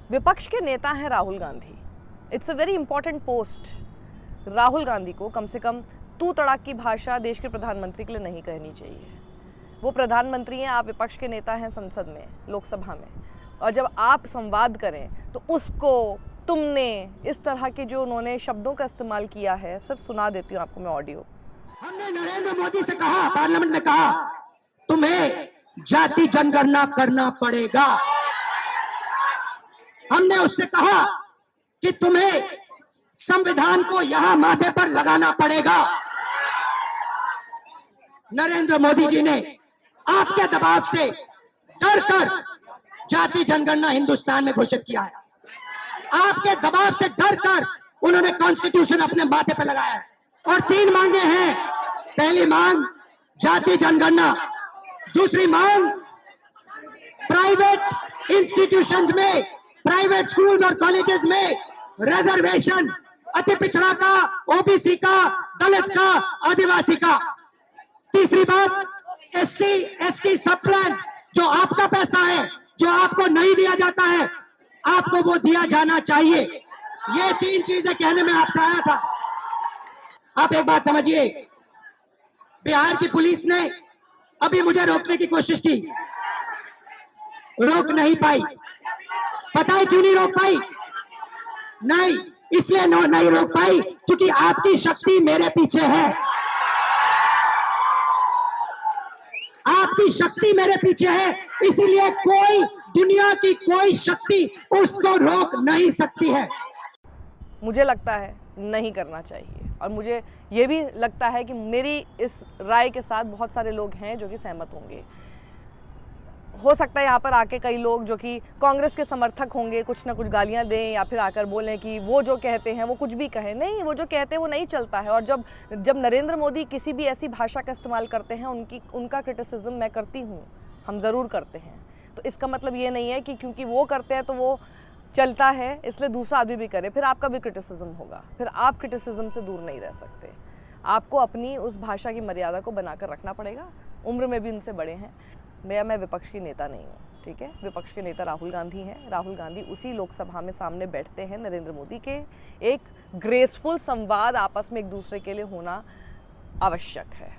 विपक्ष के नेता हैं Rahul Gandhi. It's a very important post. Rahul Gandhi को कम से कम तू तड़ाक की भाषा देश के प्रधानमंत्री के लिए नहीं कहनी चाहिए। वो प्रधानमंत्री हैं, आप विपक्ष के नेता हैं संसद में, लोकसभा में, और जब आप संवाद करें तो उसको तुमने इस तरह के जो उन्होंने शब्दों का इस्तेमाल किया है, सिर्फ सुना देती हूँ आपको मैं ऑडियो। हमने नरेंद्र मोदी से कहा, पार्लियामेंट में कहा, तुम्हें जाति जनगणना करना पड़ेगा। हमने उससे कहा कि तुम्हें संविधान को यहां माथे पर लगाना पड़ेगा। नरेंद्र मोदी जी ने आपके दबाव से डरकर जाति जनगणना हिंदुस्तान में घोषित किया है। आपके दबाव से डरकर उन्होंने कॉन्स्टिट्यूशन अपने माथे पर लगाया है और 3 मांगे हैं। पहली मांग जाति जनगणना, दूसरी मांग प्राइवेट इंस्टीट्यूशंस में, प्राइवेट स्कूल और कॉलेजेस में रिजर्वेशन, अति पिछड़ा का, ओबीसी का, दलित का, आदिवासी का। तीसरी बात एससी एसटी सब प्लान, जो आपका पैसा है, जो आपको नहीं दिया जाता है, आपको वो दिया जाना चाहिए। ये 3 चीजें कहने में आपसे आया था। आप एक बात समझिए, बिहार की पुलिस ने अभी मुझे रोकने की कोशिश की, रोक नहीं पाई। पता है क्यों नहीं रोक पाई? नहीं, इसलिए नहीं रोक पाई क्योंकि आपकी शक्ति मेरे पीछे है। आपकी शक्ति मेरे पीछे है, इसीलिए कोई, दुनिया की कोई शक्ति उसको रोक नहीं सकती है। मुझे लगता है नहीं करना चाहिए, और मुझे ये भी लगता है कि मेरी इस राय के साथ बहुत सारे लोग हैं जो कि सहमत होंगे। हो सकता है यहाँ पर आके कई लोग जो कि कांग्रेस के समर्थक होंगे कुछ ना कुछ गालियाँ दें या फिर आकर बोलें कि वो जो कहते हैं वो कुछ भी कहें। नहीं, वो जो कहते हैं वो नहीं चलता है। और जब नरेंद्र मोदी किसी भी ऐसी भाषा का इस्तेमाल करते हैं, उनका क्रिटिसिज्म मैं करती हूँ, हम ज़रूर करते हैं। तो इसका मतलब ये नहीं है कि क्योंकि वो करते हैं तो वो चलता है इसलिए दूसरा आदमी भी करे, फिर आपका भी क्रिटिसिज्म होगा, फिर आप क्रिटिसिज्म से दूर नहीं रह सकते। आपको अपनी उस भाषा की मर्यादा को बनाकर रखना पड़ेगा। उम्र में भी उनसे बड़े हैं। मैं विपक्ष की नेता नहीं हूँ, ठीक है। विपक्ष के नेता राहुल गांधी हैं। राहुल गांधी उसी लोकसभा में सामने बैठते हैं नरेंद्र मोदी के। एक ग्रेसफुल संवाद आपस में एक दूसरे के लिए होना आवश्यक है।